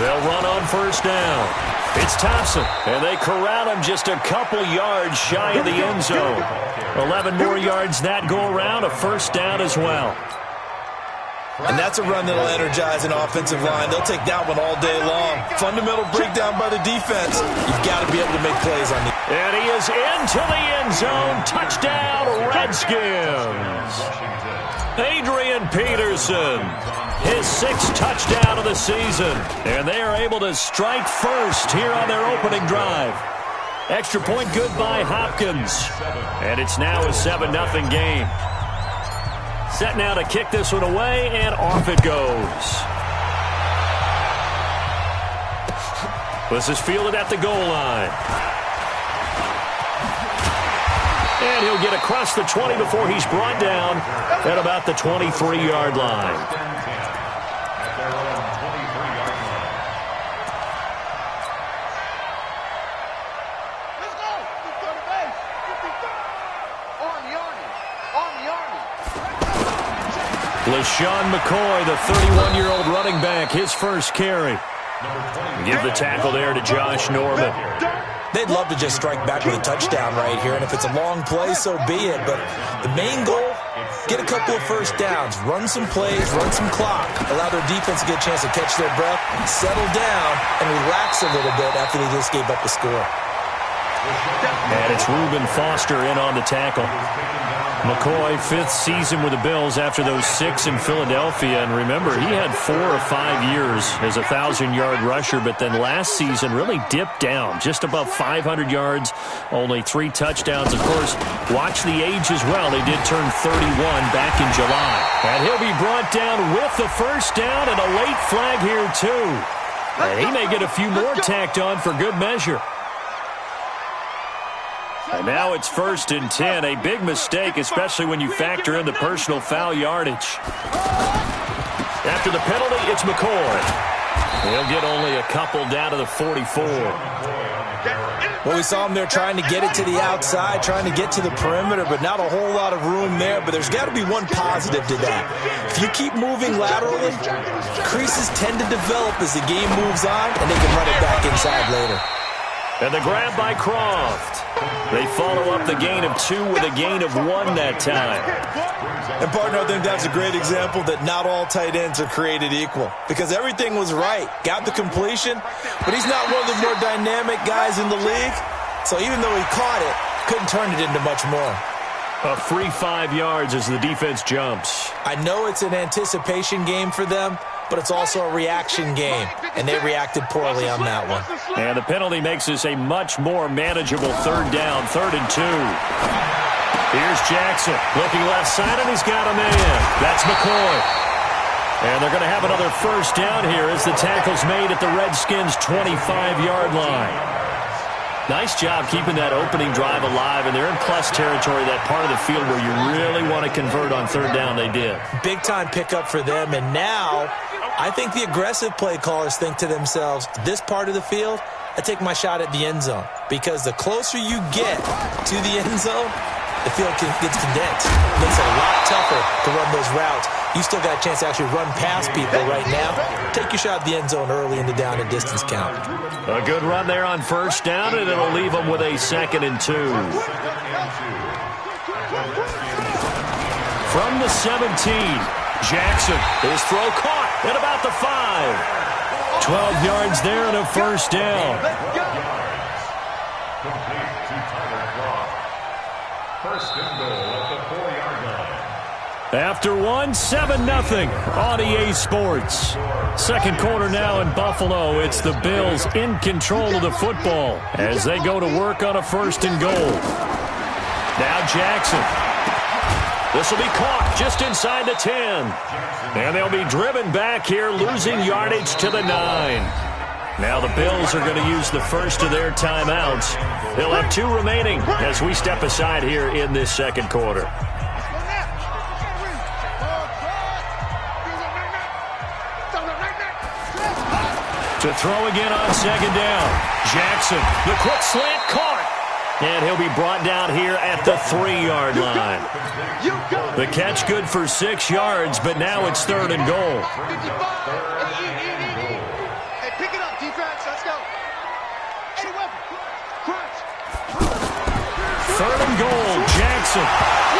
They'll run on first down. It's Thompson, and they corral him just a couple yards shy of the end zone. 11 more yards that go around, a first down as well. And that's a run that'll energize an offensive line. They'll take that one all day long. Fundamental breakdown by the defense. You've got to be able to make plays on the... And he is into the end zone. Touchdown, Redskins. Adrian Peterson, his 6th touchdown of the season. And they are able to strike first here on their opening drive. Extra point good by Hopkins. And it's now a 7-0 game. Set now to kick this one away, and off it goes. This is fielded at the goal line. And he'll get across the 20 before he's brought down at about the 23-yard line. LaShawn McCoy, the 31-year-old running back, his first carry. Give the tackle there to Josh Norman. They'd love to just strike back with a touchdown right here, and if it's a long play, so be it. But the main goal, get a couple of first downs, run some plays, run some clock, allow their defense to get a chance to catch their breath, settle down, and relax a little bit after they just gave up the score. And it's Reuben Foster in on the tackle. McCoy, 5th season with the Bills after those 6 in Philadelphia. And remember, he had 4 or 5 years as a 1,000-yard rusher, but then last season really dipped down, just above 500 yards, only 3 touchdowns. Of course, watch the age as well. He did turn 31 back in July. And he'll be brought down with the first down and a late flag here, too. And he may get a few more tacked on for good measure. And now it's 1st and 10, a big mistake, especially when you factor in the personal foul yardage. After the penalty, it's McCoy. He'll get only a couple down to the 44. Well, we saw him there trying to get it to the outside, trying to get to the perimeter, but not a whole lot of room there. But there's got to be one positive to that. If you keep moving laterally, creases tend to develop as the game moves on, and they can run it back inside later. And the grab by Croft. They follow up the gain of 2 with a gain of 1 that time. And, partner, I think that's a great example that not all tight ends are created equal. Because everything was right. Got the completion, but he's not one of the more dynamic guys in the league. So even though he caught it, couldn't turn it into much more. A free 5 yards as the defense jumps. I know it's an anticipation game for them, but it's also a reaction game, and they reacted poorly on that one. And the penalty makes this a much more manageable 3rd down, 3rd and 2. Here's Jackson looking left side, and he's got a man. That's McCoy. And they're going to have another first down here as the tackle's made at the Redskins' 25-yard line. Nice job keeping that opening drive alive, and they're in plus territory, that part of the field where you really want to convert on 3rd down. They did. Big-time pickup for them, and now I think the aggressive play callers think to themselves, this part of the field, I take my shot at the end zone, because the closer you get to the end zone, the field gets condensed. It makes it a lot tougher to run those routes. You still got a chance to actually run past people right now. Take your shot at the end zone early in the down and distance count. A good run there on first down, and it'll leave them with a 2nd and 2. From the 17, Jackson, his throw caught at about the 5. 12 yards there and a first down. First and goal at the 4-yard line. After 1, 7-0 on EA Sports. Second quarter now in Buffalo. It's the Bills in control of the football as they go to work on a 1st and goal. Now Jackson. This will be caught just inside the 10. And they'll be driven back here, losing yardage to the 9. Now the Bills are going to use the first of their timeouts. They'll have 2 remaining as we step aside here in this second quarter. To throw again on 2nd down. Jackson, the quick slant caught. And he'll be brought down here at the 3-yard line. The catch good for 6 yards, but now it's 3rd and goal. defense, let's go. Any weapon. Crunch. Third and goal, Jackson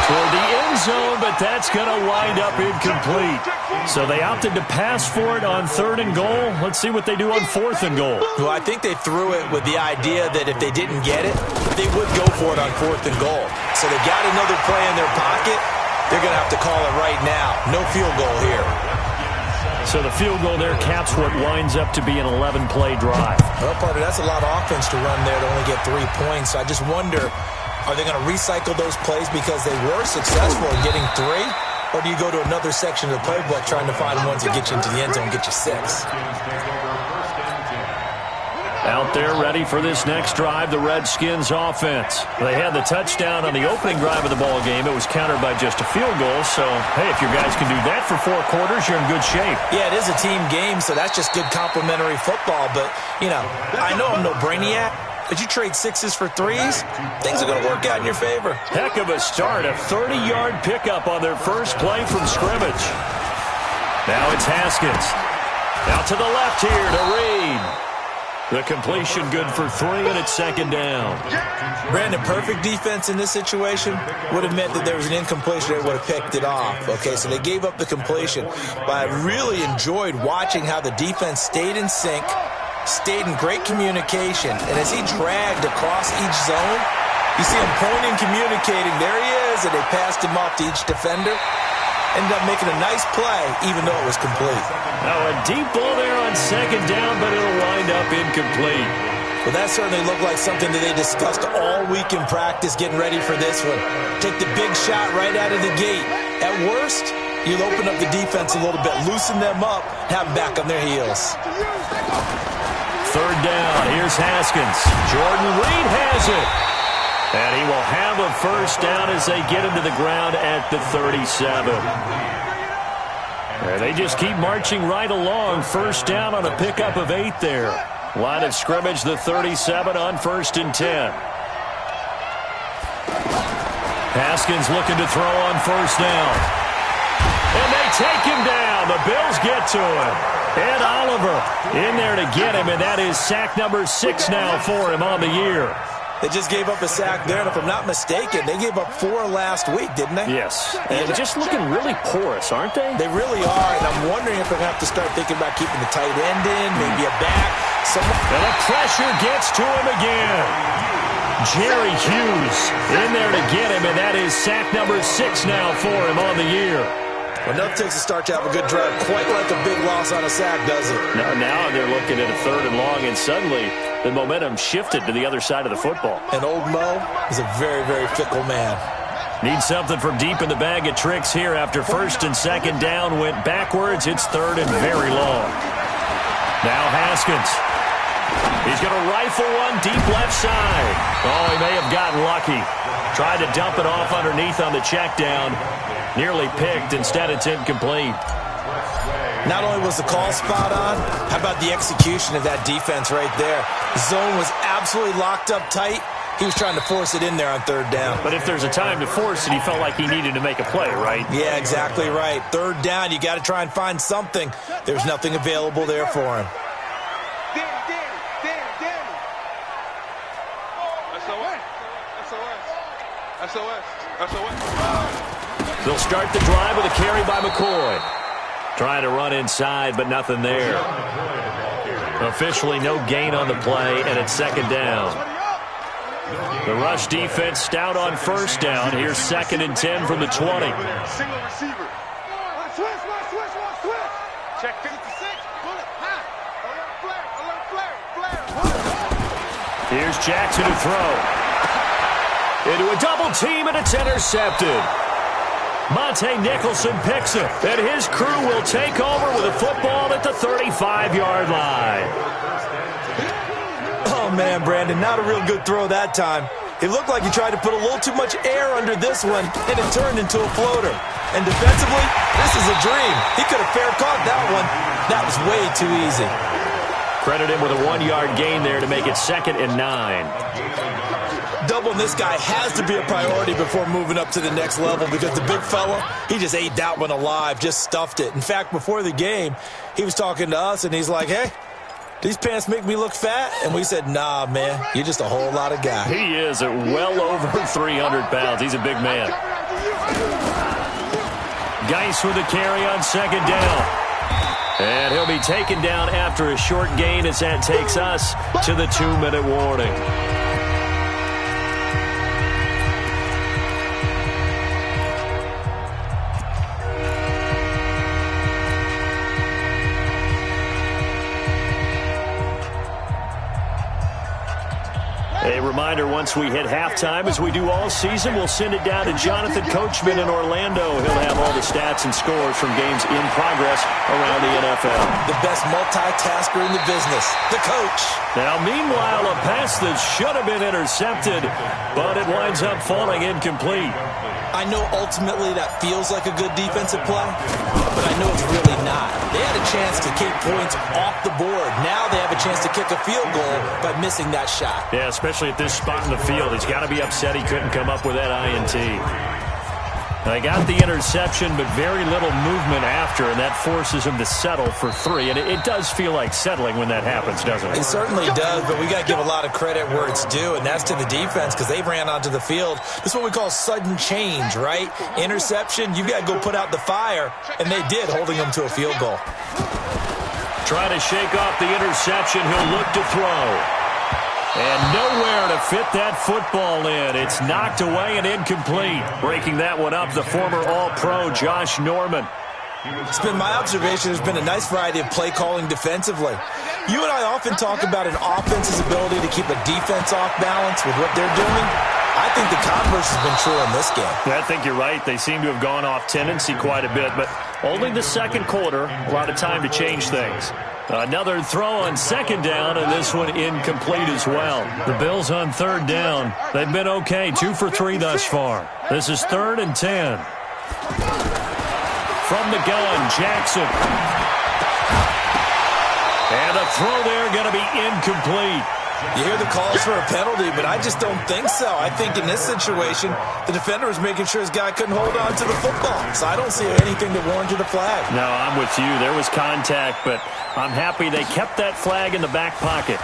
toward the end zone, but that's going to wind up incomplete. So they opted to pass for it on third and goal. Let's see what they do on fourth and goal. Well, I think they threw it with the idea that if they didn't get it, they would go for it on fourth and goal. So they got another play in their pocket. They're going to have to call it right now. No field goal here. So the field goal there caps what winds up to be an 11-play drive. Well, partner, that's a lot of offense to run there to only get 3 points. I just wonder, are they going to recycle those plays because they were successful in getting 3? Or do you go to another section of the playbook trying to find ones that get you into the end zone and get you 6? Out there ready for this next drive, the Redskins offense. They had the touchdown on the opening drive of the ball game. It was countered by just a field goal. So, hey, if your guys can do that for 4 quarters, you're in good shape. Yeah, it is a team game, so that's just good complimentary football. But, you know, I know I'm no brainiac, but you trade 6s for 3s, things are going to work out in your favor. Heck of a start, a 30-yard pickup on their first play from scrimmage. Now it's Haskins. Out to the left here to Reed. The completion good for 3, and it's second down. Brandon, perfect defense in this situation would have meant that there was an incompletion that would have picked it off. Okay, so they gave up the completion. But I really enjoyed watching how the defense stayed in sync, stayed in great communication, and as he dragged across each zone, you see him pointing, communicating. There he is, and they passed him off to each defender. Ended up making a nice play, even though it was complete. Now a deep ball there on second down, but it'll wind up incomplete. Well, that certainly looked like something that they discussed all week in practice, getting ready for this one. Take the big shot right out of the gate. At worst, you'll open up the defense a little bit, loosen them up, have them back on their heels. Third down, here's Haskins. Jordan Reed has it. And he will have a first down as they get him to the ground at the 37. And they just keep marching right along. First down on a pickup of 8 there. Line of scrimmage, the 37 on 1st and 10. Haskins looking to throw on first down. And they take him down. The Bills get to him. Ed Oliver in there to get him, and that is sack number 6 now for him on the year. They just gave up a sack there, and if I'm not mistaken, they gave up 4 last week, didn't they? Yes. And just looking really porous, aren't they? They really are, and I'm wondering if they're going to have to start thinking about keeping the tight end in, maybe a back. And the pressure gets to him again. Jerry Hughes in there to get him, and that is sack number 6 now for him on the year. Well, nothing takes a start to have a good drive, quite like a big loss on a sack, does it? Now they're looking at a 3rd and long, and suddenly the momentum shifted to the other side of the football. And old Mo is a very, very fickle man. Need something from deep in the bag of tricks here after 1st and 2nd down went backwards. It's 3rd and very long. Now Haskins. He's going to rifle one deep left side. Oh, he may have gotten lucky. Tried to dump it off underneath on the check down. Nearly picked. Instead, it's incomplete. Not only was the call spot on, how about the execution of that defense right there? The zone was absolutely locked up tight. He was trying to force it in there on 3rd down. But if there's a time to force it, he felt like he needed to make a play, right? Yeah, exactly right. 3rd down, you got to try and find something. There's nothing available there for him. They'll start the drive with a carry by McCoy. Trying to run inside, but nothing there. Officially no gain on the play, and it's 2nd down. The rush defense stout on 1st down. Here's 2nd and 10 from the 20. Single receiver. Switch. Check 56. Bullet. Alert flare. Here's Jackson to throw. Into a double team, and it's intercepted. Monte Nicholson picks it, and his crew will take over with a football at the 35-yard line. Oh, man, Brandon, not a real good throw that time. It looked like he tried to put a little too much air under this one, and it turned into a floater. And defensively, this is a dream. He could have fair caught that one. That was way too easy. Credit him with a 1-yard gain there to make it 2nd and 9. Doubling this guy has to be a priority before moving up to the next level because the big fella, he just ate that one alive, just stuffed it. In fact, before the game, he was talking to us, and he's like, hey, These pants make me look fat. And we said, nah, man, you're just a whole lot of guy. He is at well over 300 pounds. He's a big man. Geis with the carry on second down. And he'll be taken down after a short gain as that takes us to the 2-minute warning. A reminder, once we hit halftime, as we do all season, we'll send it down to Jonathan Coachman in Orlando. He'll have all the stats and scores from games in progress around the NFL. The best multitasker in the business, the coach. Now, meanwhile, a pass that should have been intercepted, but it winds up falling incomplete. I know ultimately that feels like a good defensive play, but I know it's really not. They had a chance to kick points off the board. Now they have a chance to kick a field goal by missing that shot. Yeah, especially at this spot in the field. He's got to be upset he couldn't come up with that INT. They got the interception, but very little movement after, and that forces him to settle for 3. And it does feel like settling when that happens, doesn't it? It certainly does, but we got to give a lot of credit where it's due, and that's to the defense because they ran onto the field. This is what we call sudden change, right? Interception, you got to go put out the fire, and they did, holding them to a field goal. Trying to shake off the interception. He'll look to throw. And nowhere to fit that football in. It's knocked away and incomplete. Breaking that one up, the former All-Pro Josh Norman. It's been my observation there's been a nice variety of play calling defensively. You and I often talk about an offense's ability to keep a defense off balance with what they're doing. I think the converse has been true in this game. I think you're right. They seem to have gone off tendency quite a bit, but only the second quarter, a lot of time to change things. Another throw on second down, and this one incomplete as well. The Bills on third down. They've been okay, 2 for 3 thus far. This is 3rd and 10. From the gun, Jackson. And a throw there going to be incomplete. You hear the calls for a penalty, but I just don't think so. I think in this situation, the defender was making sure his guy couldn't hold on to the football. So I don't see anything that warranted a flag. No, I'm with you. There was contact, but I'm happy they kept that flag in the back pocket.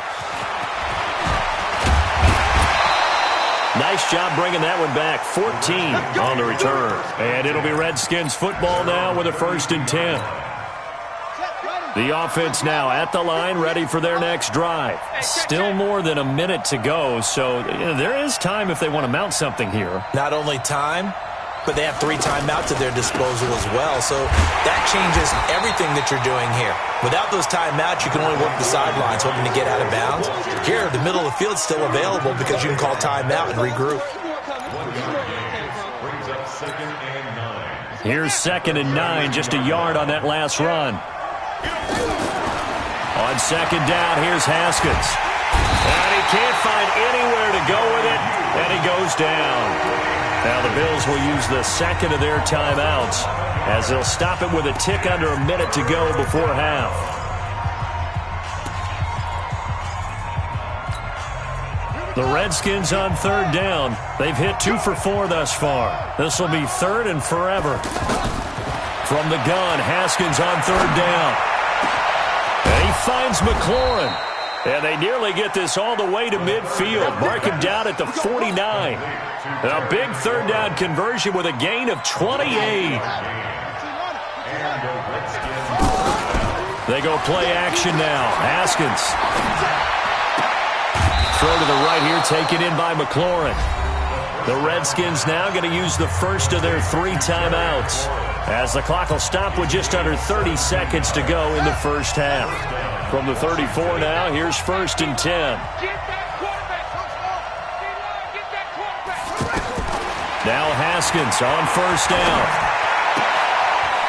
Nice job bringing that one back. 14 on the return. And it'll be Redskins football now with a 1st and 10. The offense now at the line, ready for their next drive. Still more than a minute to go, so there is time if they want to mount something here. Not only time, but they have 3 timeouts at their disposal as well, so that changes everything that you're doing here. Without those timeouts, you can only work the sidelines, hoping to get out of bounds. Here, the middle of the field is still available because you can call timeout and regroup. Here's 2nd and 9, just a yard on that last run. On second down, here's Haskins. And he can't find anywhere to go with it, and he goes down. Now the Bills will use the second of their timeouts as they'll stop it with a tick under a minute to go before half. The Redskins on third down. They've hit 2 for 4 thus far. This will be 3rd and forever. From the gun, Haskins on third down. And he finds McLaurin. And they nearly get this all the way to midfield. Mark him down at the 49. And a big third down conversion with a gain of 28. They go play action now. Haskins. Throw to the right here, taken in by McLaurin. The Redskins now going to use the first of their 3 timeouts, as the clock will stop with just under 30 seconds to go in the first half. From the 34 now, here's 1st and 10. Now Haskins on first down.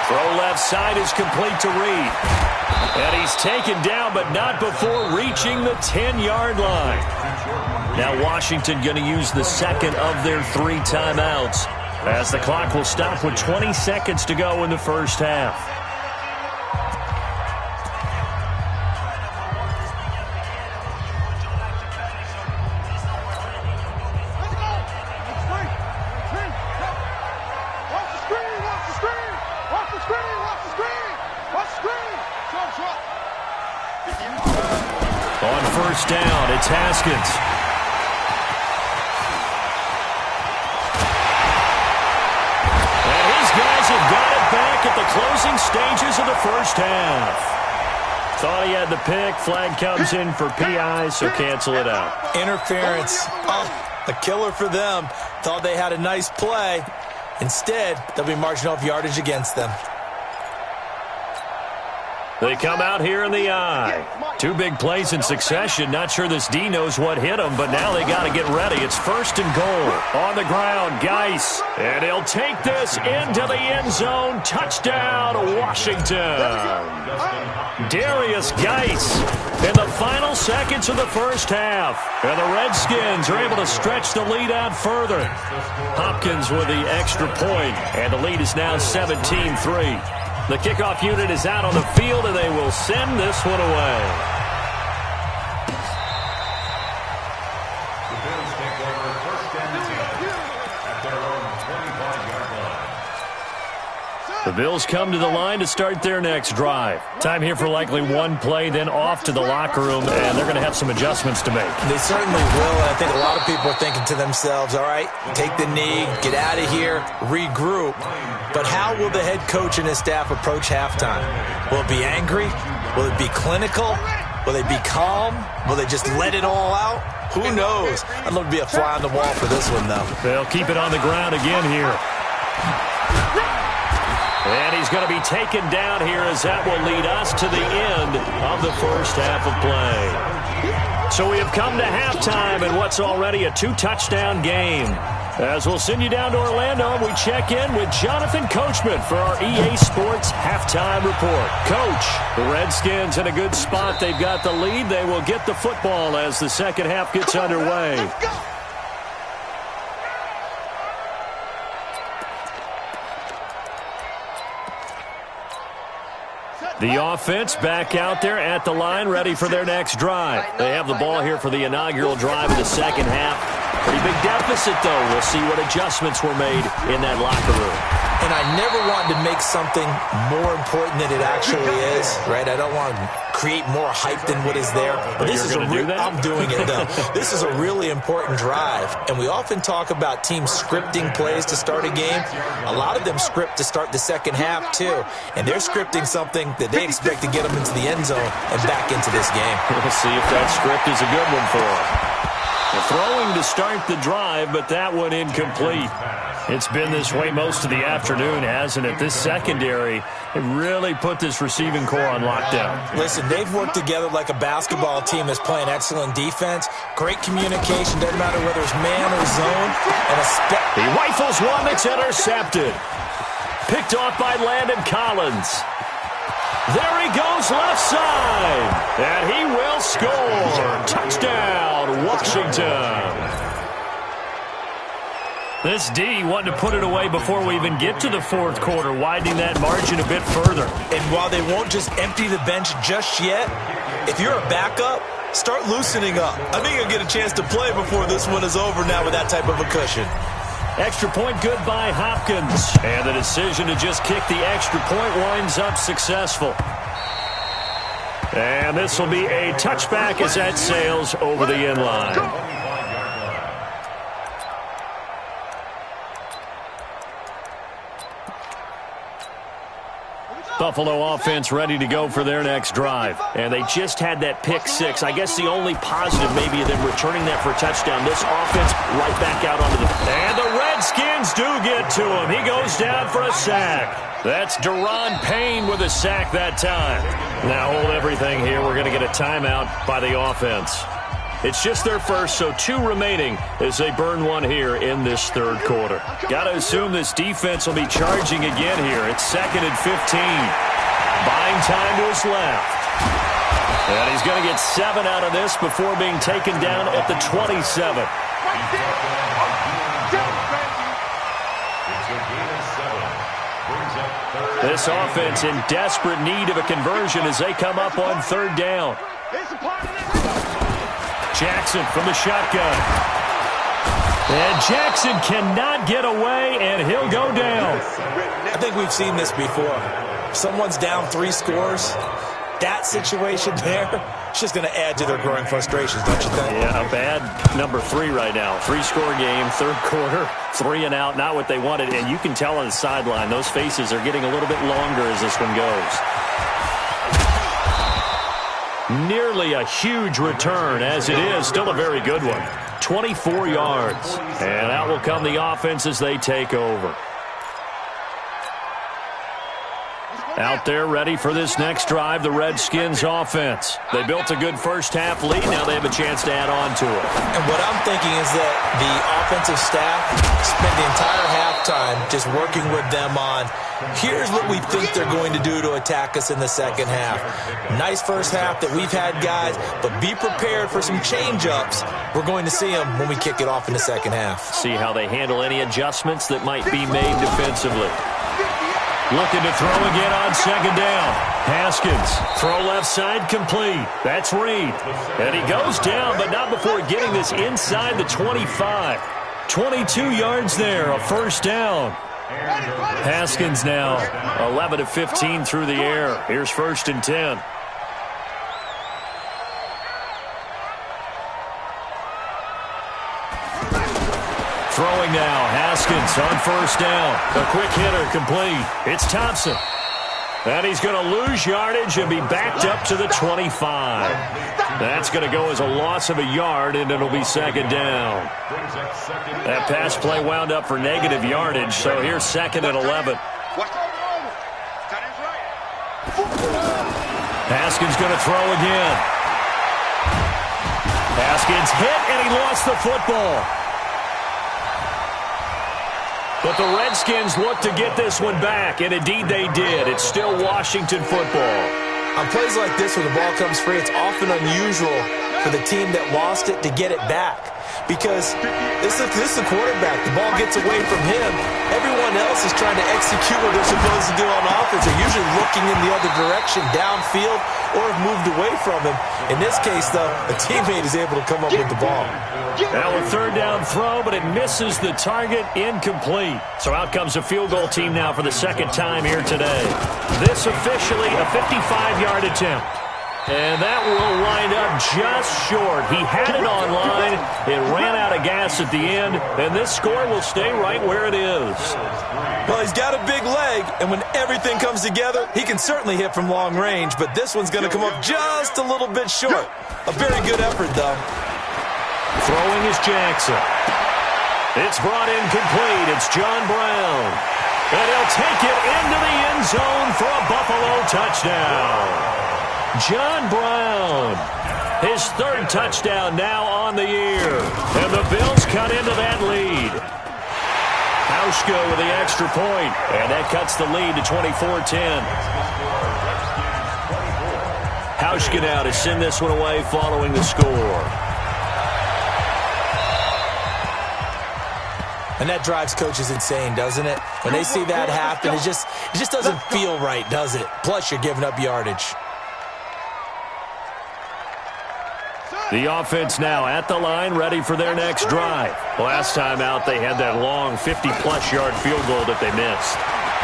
Throw left side is complete to Reed. And he's taken down, but not before reaching the 10-yard line. Now Washington going to use the second of their 3 timeouts, as the clock will stop with 20 seconds to go in the first half. On first down, it's Haskins. And his guys have got it back at the closing stages of the first half. Thought he had the pick. Flag comes in for PI, so cancel it out. Interference. Oh, a killer for them. Thought they had a nice play. Instead, they'll be marching off yardage against them. They come out here in the eye. Two big plays in succession. Not sure this D knows what hit him, but now they got to get ready. It's first and goal. On the ground, Geis. And he'll take this into the end zone. Touchdown, Washington. Darius Geis in the final seconds of the first half. And the Redskins are able to stretch the lead out further. Hopkins with the extra point, and the lead is now 17-3. The kickoff unit is out on the field, and they will send this one away. The Bills take over first and 10 at their own 25-yard line. The Bills come to the line to start their next drive. Time here for likely one play, then off to the locker room, and they're going to have some adjustments to make. They certainly will, and I think a lot of people are thinking to themselves, all right, take the knee, get out of here, regroup. But how will the head coach and his staff approach halftime? Will it be angry? Will it be clinical? Will they be calm? Will they just let it all out? Who knows? I'd love to be a fly on the wall for this one, though. They'll keep it on the ground again here. And he's going to be taken down here, as that will lead us to the end of the first half of play. So we have come to halftime in what's already a two-touchdown game. As we'll send you down to Orlando, we check in with Jonathan Coachman for our EA Sports Halftime Report. Coach, the Redskins in a good spot. They've got the lead. They will get the football as the second half gets underway. The offense back out there at the line, ready for their next drive. They have the ball here for the inaugural drive of the second half. Pretty big deficit, though. We'll see what adjustments were made in that locker room. And I never wanted to make something more important than it actually is, right? I don't want to create more hype than what is there. But this is I'm doing it, though. This is a really important drive. And we often talk about teams scripting plays to start a game. A lot of them script to start the second half, too. And they're scripting something that they expect to get them into the end zone and back into this game. We'll see if that script is a good one for them. Throwing to start the drive, but that one incomplete. It's been this way most of the afternoon, hasn't it? This secondary really put this receiving core on lockdown. Listen, they've worked together like a basketball team that's playing excellent defense. Great communication, doesn't matter whether it's man or zone. And he rifles one that's intercepted. Picked off by Landon Collins. There he goes left side. And he will score. Touchdown, Washington. This D wanting to put it away before we even get to the fourth quarter, widening that margin a bit further. And while they won't just empty the bench just yet, if you're a backup, start loosening up. I think you'll get a chance to play before this one is over now with that type of a cushion. Extra point good by Hopkins. And the decision to just kick the extra point winds up successful. And this will be a touchback as that sails over the end line. Buffalo offense ready to go for their next drive. And they just had that pick six. I guess the only positive maybe of them returning that for a touchdown. This offense right back out onto the... And the Redskins do get to him. He goes down for a sack. That's Deron Payne with a sack that time. Now hold everything here. We're going to get a timeout by the offense. It's just their first, so two remaining as they burn one here in this third quarter. Got to assume this defense will be charging again here. It's 2nd and 15. Buying time to his left. And he's going to get 7 out of this before being taken down at the 27. This offense in desperate need of a conversion as they come up on third down. Jackson from the shotgun. And Jackson cannot get away, and he'll go down. I think we've seen this before. Someone's down 3 scores. That situation there, It's just going to add to their growing frustrations, don't you think? Yeah, a bad number 3 right now. 3-score game, third quarter, 3 and out, not what they wanted. And you can tell on the sideline, those faces are getting a little bit longer as this one goes. Nearly a huge return, as it is. Still a very good one. 24 yards. And out will come the offense as they take over. Out there ready for this next drive, the Redskins offense. They built a good first-half lead. Now they have a chance to add on to it. And what I'm thinking is that the offensive staff spent the entire halftime just working with them on, here's what we think they're going to do to attack us in the second half. Nice first half that we've had, guys, but be prepared for some change-ups. We're going to see them when we kick it off in the second half. See how they handle any adjustments that might be made defensively. Looking to throw again on second down. Haskins, throw left side, complete. That's Reed. And he goes down, but not before getting this inside the 25. 22 yards there, a first down. Haskins now 11 of 15 through the air. Here's 1st and 10. Throwing now, Haskins on first down. A quick hitter, complete. It's Thompson. And he's going to lose yardage and be backed up to the 25. That's going to go as a loss of a yard, and it'll be second down. That pass play wound up for negative yardage, so here's 2nd and 11. Haskins going to throw again. Haskins hit, and he lost the football. But the Redskins look to get this one back, and indeed they did. It's still Washington football. On plays like this where the ball comes free, it's often unusual for the team that lost it to get it back. Because this is the quarterback. The ball gets away from him. Everyone else is trying to execute what they're supposed to do on offense. They're usually looking in the other direction, downfield, or have moved away from him. In this case, though, a teammate is able to come up with the ball. Now a third down throw, but it misses the target, incomplete. So out comes a field goal team now for the second time here today. This officially a 55-yard attempt. And that will wind up just short. He had it on line. It ran out of gas at the end, and this score will stay right where it is. Well, he's got a big leg, and when everything comes together, he can certainly hit from long range, but this one's going to come up just a little bit short. A very good effort, though. Throwing is Jackson. It's brought in complete. It's John Brown. And he'll take it into the end zone for a Buffalo touchdown. John Brown, his 3rd touchdown now on the year. And the Bills cut into that lead. Hauschka with the extra point. And that cuts the lead to 24-10. Hauschka now to send this one away following the score. And that drives coaches insane, doesn't it? When they see that happen, it just doesn't feel right, does it? Plus, you're giving up yardage. The offense now at the line, ready for their next drive. Last time out, they had that long 50-plus yard field goal that they missed.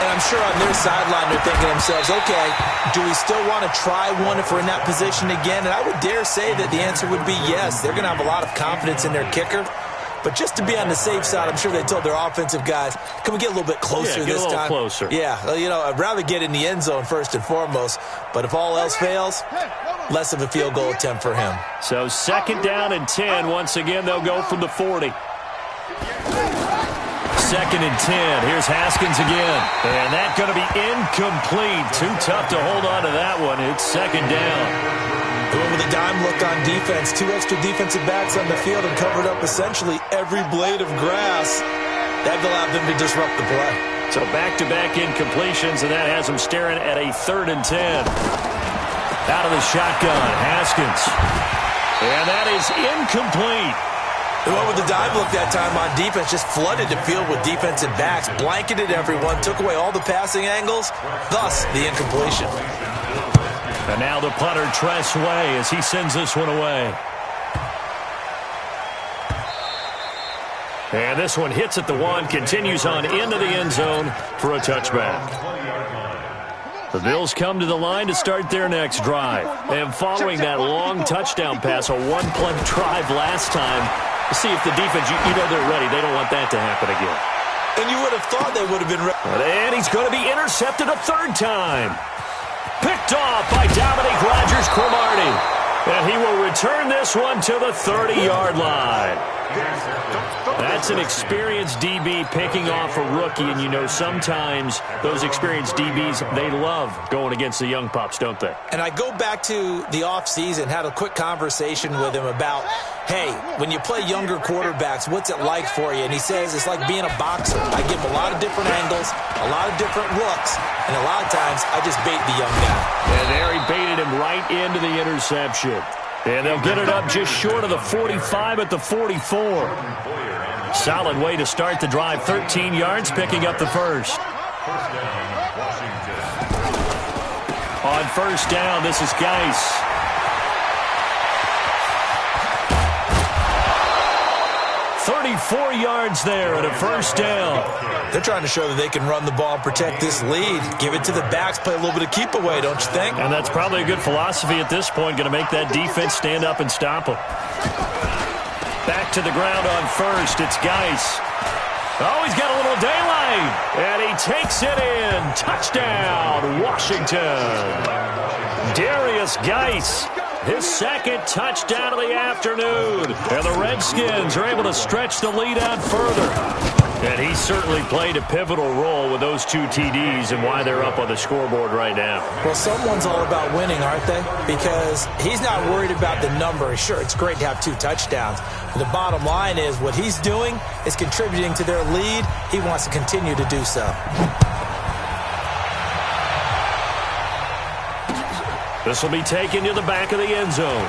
And I'm sure on their sideline, they're thinking to themselves, okay, do we still want to try one if we're in that position again? And I would dare say that the answer would be yes. They're going to have a lot of confidence in their kicker. But just to be on the safe side, I'm sure they told their offensive guys, can we get a little bit closer this time? Closer. Yeah, I'd rather get in the end zone first and foremost. But if all else fails, less of a field goal attempt for him. So 2nd down and 10. Once again, they'll go from the 40. 2nd and 10. Here's Haskins again. And that's going to be incomplete. Too tough to hold on to that one. It's 2nd down. Going with a dime look on defense. 2 extra defensive backs on the field and covered up essentially every blade of grass. That allowed them to disrupt the play. So back-to-back incompletions, and that has them staring at a 3rd and 10. Out of the shotgun, Haskins. And that is incomplete. The one with the dive look that time on defense just flooded the field with defensive backs, blanketed everyone, took away all the passing angles, thus the incompletion. And now the punter, Tress Way, as he sends this one away. And this one hits at the 1, continues on into the end zone for a touchback. The Bills come to the line to start their next drive. And following that long touchdown pass, a one-play drive last time, see if the defense, you know they're ready. They don't want that to happen again. And you would have thought they would have been ready. And he's going to be intercepted a third time. Picked off by Dominique Rodgers-Cromartie. And he will return this one to the 30-yard line. That's an experienced DB picking off a rookie, and you know sometimes those experienced DBs, they love going against the young pups, don't they? And I go back to the offseason, had a quick conversation with him about, hey, when you play younger quarterbacks, what's it like for you? And he says it's like being a boxer. I give him a lot of different angles, a lot of different looks, and a lot of times I just bait the young guy. And there he baited him right into the interception. And they'll get it up just short of the 45 at the 44. Solid way to start the drive. 13 yards, picking up the first. On first down, this is Geis. $34 yards there at a first down. They're trying to show that they can run the ball and protect this lead. Give it to the backs, play a little bit of keep away, don't you think? And that's probably a good philosophy at this point, going to make that defense stand up and stop them. Back to the ground on first, it's Geis. Oh, he's got a little daylight, and he takes it in. Touchdown, Washington. Darius Geis, his second touchdown of the afternoon. And the Redskins are able to stretch the lead out further. And he certainly played a pivotal role with those two TDs and why they're up on the scoreboard right now. Well, someone's all about winning, aren't they? Because he's not worried about the number. Sure, it's great to have 2 touchdowns. But the bottom line is what he's doing is contributing to their lead. He wants to continue to do so. This will be taken to the back of the end zone.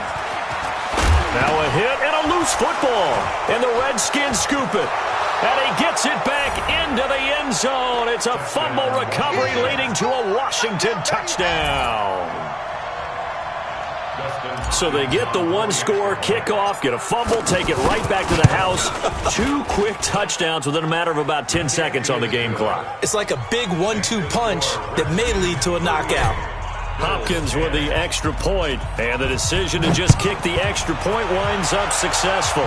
Now a hit and a loose football. And the Redskins scoop it. And he gets it back into the end zone. It's a fumble recovery leading to a Washington touchdown. So they get the one-score kickoff, get a fumble, take it right back to the house. 2 quick touchdowns within a matter of about 10 seconds on the game clock. It's like a big 1-2 punch that may lead to a knockout. Hopkins with the extra point, and the decision to just kick the extra point winds up successful.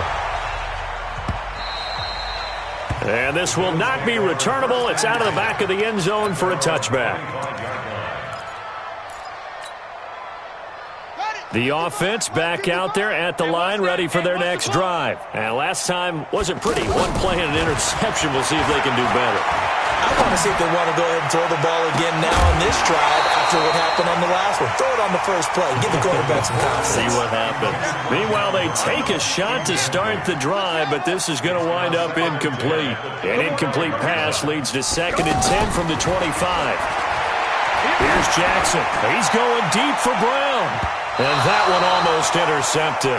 And this will not be returnable. It's out of the back of the end zone for a touchback. The offense back out there at the line, ready for their next drive. And last time wasn't pretty. One play and an interception. We'll see if they can do better. I want to see if they want to go ahead and throw the ball again now on this drive after what happened on the last one. Throw it on the first play. Give the quarterback some confidence. See what happens. Meanwhile, they take a shot to start the drive, but this is going to wind up incomplete. An incomplete pass leads to 2nd and 10 from the 25. Here's Jackson. He's going deep for Brown. And that one almost intercepted.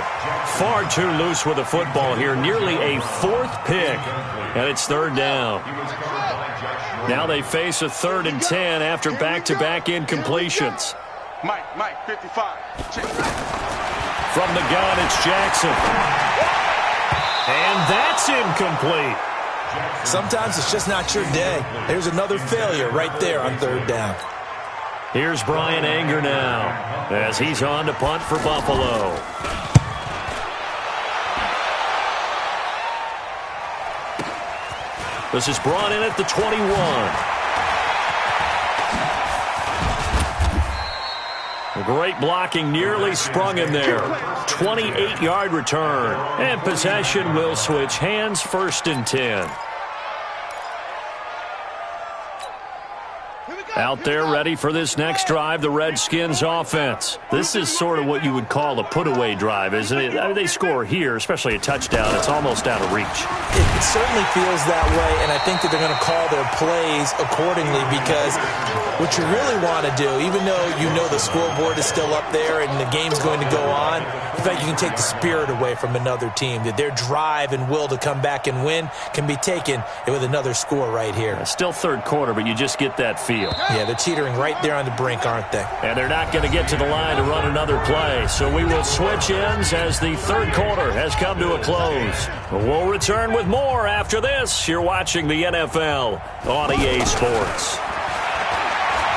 Far too loose with the football here. Nearly a 4th pick. And it's 3rd down. Now they face a 3rd and 10 after back-to-back incompletions. Mike, 55. From the gun, it's Jackson. And that's incomplete. Sometimes it's just not your day. There's another failure right there on 3rd down. Here's Brian Anger now as he's on to punt for Buffalo. This is brought in at the 21. Great blocking, nearly sprung him there. 28-yard return. And possession will switch hands, 1st and 10. Out there ready for this next drive, the Redskins offense. This is sort of what you would call a put-away drive, isn't it? I mean, they score here, especially a touchdown. It's almost out of reach. It certainly feels that way, and I think that they're going to call their plays accordingly because what you really want to do, even though you know the scoreboard is still up there and the game's going to go on, in fact, you can take the spirit away from another team, that their drive and will to come back and win can be taken with another score right here. Still 3rd quarter, but you just get that feel. Yeah, they're teetering right there on the brink, aren't they? And they're not going to get to the line to run another play. So we will switch ends as the 3rd quarter has come to a close. We'll return with more after this. You're watching the NFL on EA Sports.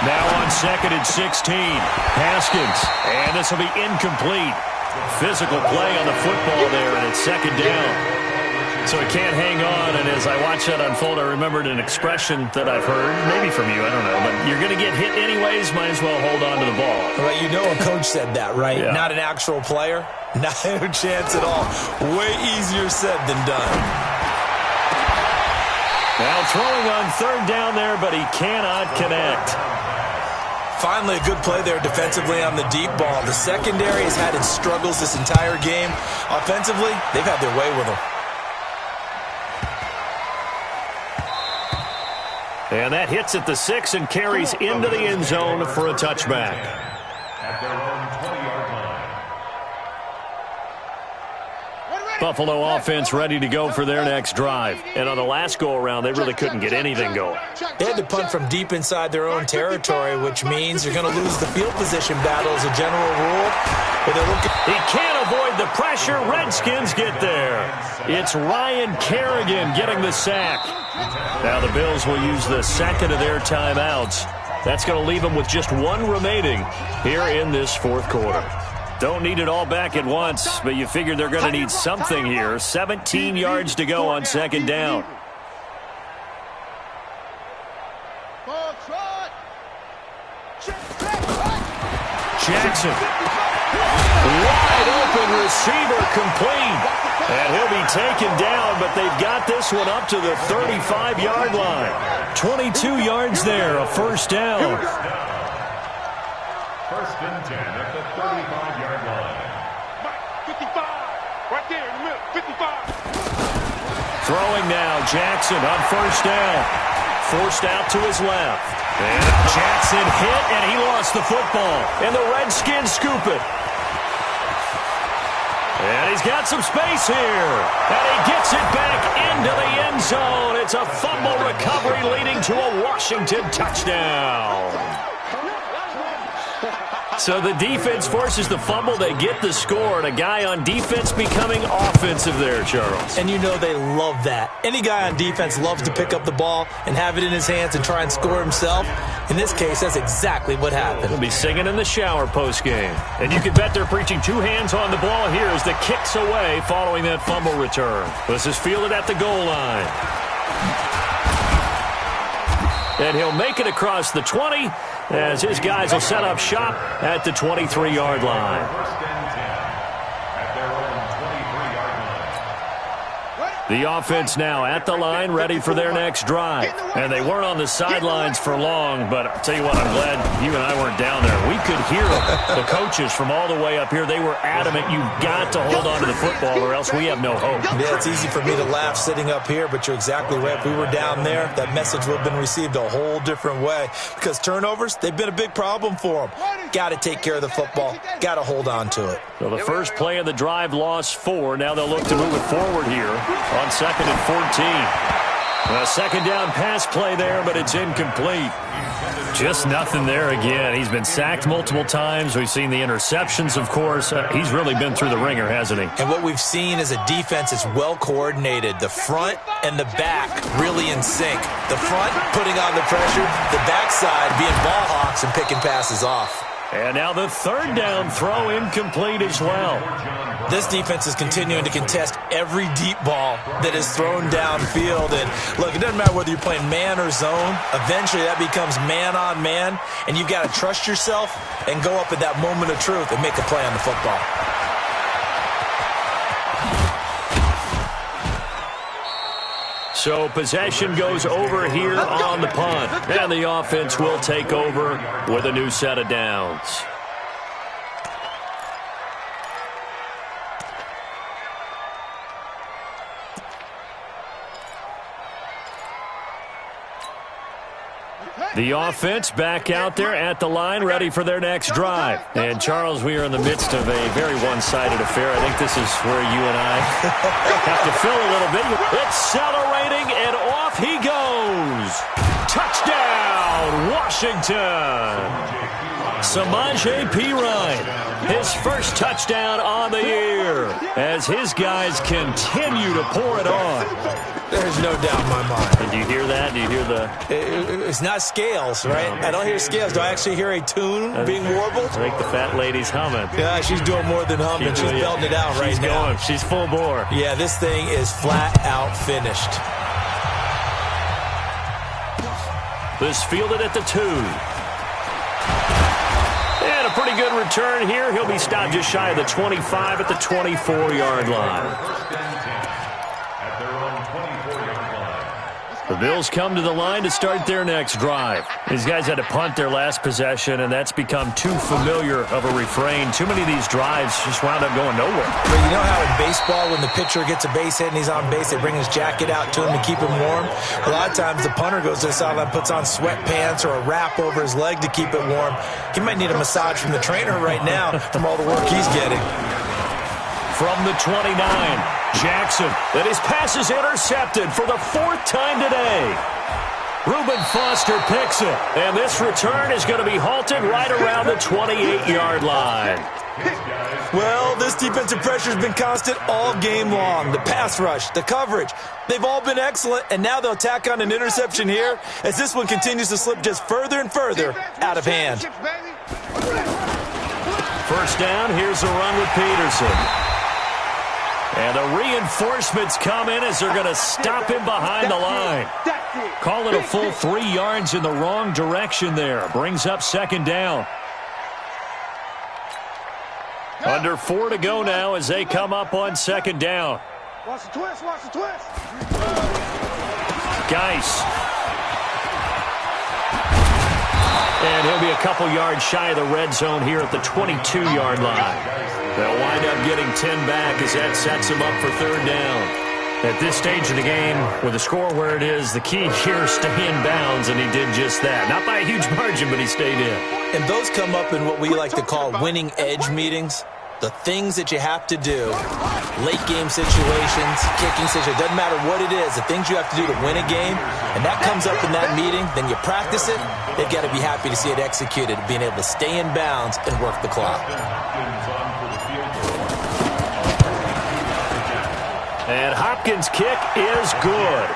Now on 2nd and 16. Haskins. And this will be incomplete. Physical play on the football there, and it's 2nd down. So he can't hang on, and as I watch that unfold, I remembered an expression that I've heard, maybe from you, I don't know, but you're going to get hit anyways, might as well hold on to the ball. Well, you know a coach said that, right? Yeah. Not an actual player. Not a chance at all. Way easier said than done. Now throwing on 3rd down there, but he cannot connect. Finally, a good play there defensively on the deep ball. The secondary has had its struggles this entire game. Offensively, they've had their way with them. And that hits at the 6 and carries into the end zone for a touchback. At their own 20-yard line. Buffalo offense ready to go for their next drive. And on the last go-around, they really couldn't get anything going. They had to punt from deep inside their own territory, which means you're going to lose the field position battle as a general rule. But they're looking. He can't avoid the pressure. Redskins get there. It's Ryan Kerrigan getting the sack. Now the Bills will use the 2nd of their timeouts. That's going to leave them with just 1 remaining here in this 4th quarter. Don't need it all back at once, but you figure they're going to need something here. 17 yards to go on 2nd down. Jackson. Wide open receiver complete. And he'll be taken down, but they've got this one up to the 35-yard line. 22 yards there, a 1st down. 1st and 10 at the 35-yard line. 55. Right there in the middle. 55. Throwing now, Jackson on 1st down. Forced out to his left. And Jackson hit, and he lost the football. And the Redskins scoop it. And he's got some space here. And he gets it back into the end zone. It's a fumble recovery leading to a Washington touchdown. So the defense forces the fumble. They get the score. And a guy on defense becoming offensive there, Charles. And you know they love that. Any guy on defense loves to pick up the ball and have it in his hands and try and score himself. In this case, that's exactly what happened. He'll be singing in the shower postgame. And you can bet they're preaching 2 hands on the ball here as the kick's away following that fumble return. This is fielded at the goal line. And he'll make it across the 20 as his guys will set up shop at the 23-yard line. 1st and 10 at their own 23-yard line. The offense now at the line, ready for their next drive. And they weren't on the sidelines for long, but I'll tell you what, I'm glad you and I weren't down there. We could hear the coaches from all the way up here. They were adamant, you've got to hold on to the football or else we have no hope. Yeah, it's easy for me to laugh sitting up here, but you're exactly right. If we were down there, that message would have been received a whole different way. Because turnovers, they've been a big problem for them. Got to take care of the football. Got to hold on to it. So the first play of the drive lost 4. Now they'll look to move it forward here on 2nd and 14. A 2nd down pass play there, but it's incomplete. Just nothing there again. He's been sacked multiple times. We've seen the interceptions, of course. He's really been through the ringer, hasn't he? And what we've seen is a defense that's well coordinated. The front and the back really in sync. The front putting on the pressure, the backside being ball hawks and picking passes off. And now the 3rd down throw incomplete as well. This defense is continuing to contest every deep ball that is thrown downfield. And look, it doesn't matter whether you're playing man or zone. Eventually that becomes man on man. And you've got to trust yourself and go up at that moment of truth and make a play on the football. So possession goes over here on the punt. And the offense will take over with a new set of downs. The offense back out there at the line, ready for their next drive. And, Charles, we are in the midst of a very one-sided affair. I think this is where you and I have to fill a little bit. Accelerating, and off he goes. Touchdown, Washington. Samaje Perine, his first touchdown on the year, as his guys continue to pour it on. There's no doubt in my mind. And do you hear that? Do you hear the... It's not scales, right? I don't hear scales. Do I actually hear a tune being warbled? I think the fat lady's humming. Yeah, she's doing more than humming. She's belting it out right now. Going. She's full bore. Yeah, this thing is flat out finished. This fielded at the 2. And a pretty good return here. He'll be stopped just shy of the 25 at the 24-yard line. The Bills come to the line to start their next drive. These guys had to punt their last possession, and that's become too familiar of a refrain. Too many of these drives just wound up going nowhere. But you know how in baseball, when the pitcher gets a base hit and he's on base, they bring his jacket out to him to keep him warm? A lot of times the punter goes to the sideline, puts on sweatpants or a wrap over his leg to keep it warm. He might need a massage from the trainer right now from all the work he's getting. From the 29, Jackson, and his pass is intercepted for the 4th time today. Reuben Foster picks it, and this return is going to be halted right around the 28-yard line. Well, this defensive pressure has been constant all game long. The pass rush, the coverage, they've all been excellent, and now they'll tack on an interception here as this one continues to slip just further and further out of hand. First down, here's a run with Peterson. And the reinforcements come in as they're going to stop him behind the line. Call it a full 3 yards in the wrong direction there. Brings up second down. Under 4 to go now as they come up on second down. Watch the twist, watch the twist. Geis. And he'll be a couple yards shy of the red zone here at the 22-yard line. They'll wind up getting 10 back as that sets him up for third down. At this stage of the game, with the score where it is, the key here is stay in bounds, and he did just that. Not by a huge margin, but he stayed in. And those come up in what we like to call winning edge meetings. The things that you have to do, late game situations, kicking situations, doesn't matter what it is, the things you have to do to win a game, and that comes up in that meeting, then you practice it, they've got to be happy to see it executed, being able to stay in bounds and work the clock. And Hopkins' kick is good.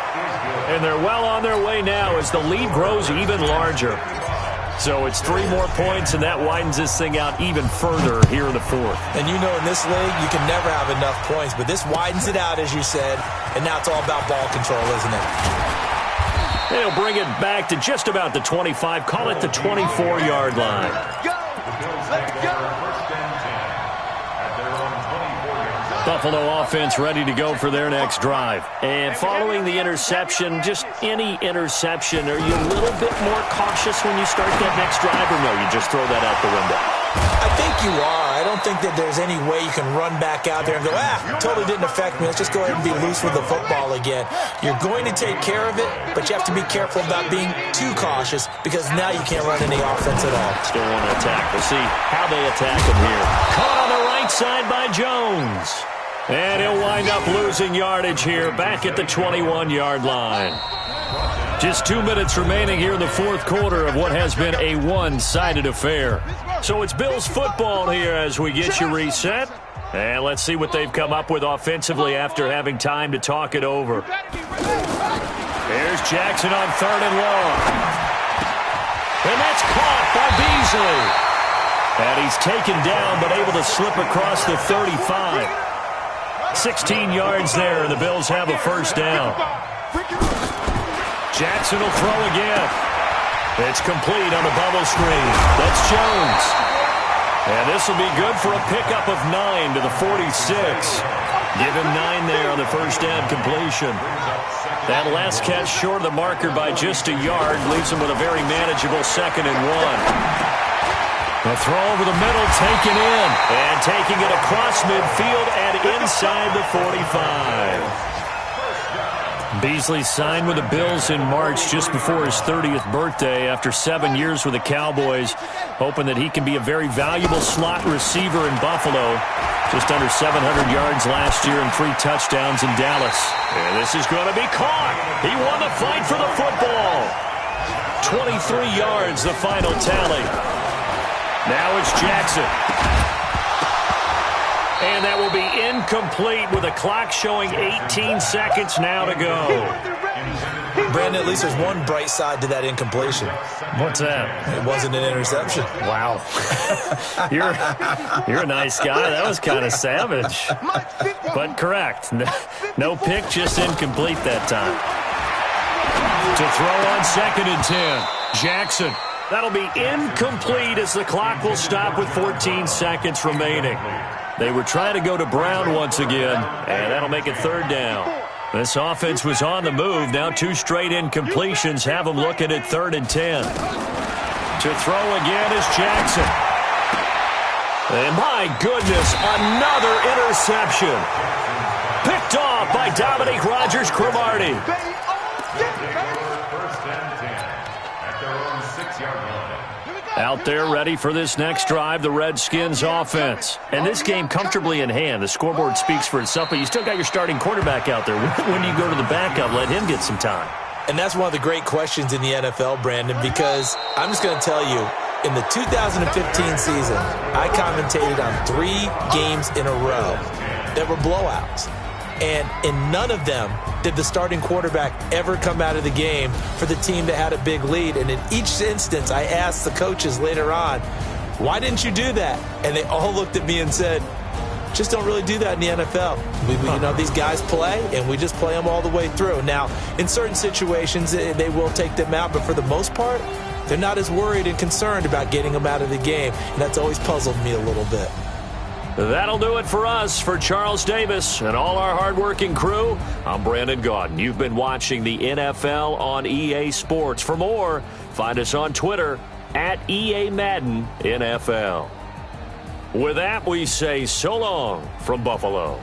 And they're well on their way now as the lead grows even larger. So it's 3 more points, and that widens this thing out even further here in the 4th. And you know in this league, you can never have enough points, but this widens it out, as you said, and now it's all about ball control, isn't it? They'll bring it back to just about the 25, call it the 24-yard line. Go! Let's go! Buffalo offense ready to go for their next drive. And following the interception, just any interception, are you a little bit more cautious when you start that next drive, or no, you just throw that out the window? I think you are. I don't think that there's any way you can run back out there and go, totally didn't affect me. Let's just go ahead and be loose with the football again. You're going to take care of it, but you have to be careful about being too cautious because now you can't run any offense at all. Still want to attack. We'll see how they attack him here. Caught on the right side by Jones. And he'll wind up losing yardage here back at the 21-yard line. Just 2 minutes remaining here in the 4th quarter of what has been a one-sided affair. So it's Bills football here as we get you reset. And let's see what they've come up with offensively after having time to talk it over. Here's Jackson on 3rd and long. And that's caught by Beasley. And he's taken down but able to slip across the 35. 16 yards there, and the Bills have a first down. Jackson will throw again. It's complete on the bubble screen. That's Jones. And this will be good for a pickup of 9 to the 46. Give him 9 there on the first down completion. That last catch short of the marker by just a yard leaves him with a very manageable 2nd and 1. The throw over the middle, taken in, and taking it across midfield and inside the 45. Beasley signed with the Bills in March just before his 30th birthday after 7 years with the Cowboys, hoping that he can be a very valuable slot receiver in Buffalo. Just under 700 yards last year and 3 touchdowns in Dallas. And this is going to be caught. He won the fight for the football. 23 yards, the final tally. Now it's Jackson. And that will be incomplete with the clock showing 18 seconds now to go. Brandon, at least there's one bright side to that incompletion. What's that? It wasn't an interception. Wow. You're a nice guy. That was kind of savage. But correct. No pick, just incomplete that time. To throw on 2nd and 10. Jackson. That'll be incomplete as the clock will stop with 14 seconds remaining. They were trying to go to Brown once again, and that'll make it 3rd down. This offense was on the move. Now 2 straight incompletions have them looking at 3rd and 10. To throw again is Jackson. And my goodness, another interception. Picked off by Dominique Rodgers-Cromartie. Out there ready for this next drive, the Redskins offense. And this game comfortably in hand. The scoreboard speaks for itself, but you still got your starting quarterback out there. When do you go to the backup? Let him get some time. And that's one of the great questions in the NFL, Brandon, because I'm just going to tell you, in the 2015 season, I commentated on 3 games in a row that were blowouts. And in none of them did the starting quarterback ever come out of the game for the team that had a big lead. And in each instance, I asked the coaches later on, why didn't you do that? And they all looked at me and said, just don't really do that in the NFL. You know, these guys play, and we just play them all the way through. Now, in certain situations, they will take them out, but for the most part, they're not as worried and concerned about getting them out of the game. And that's always puzzled me a little bit. That'll do it for us. For Charles Davis and all our hardworking crew, I'm Brandon Gaudin. You've been watching the NFL on EA Sports. For more, find us on Twitter at EA Madden NFL. With that, we say so long from Buffalo.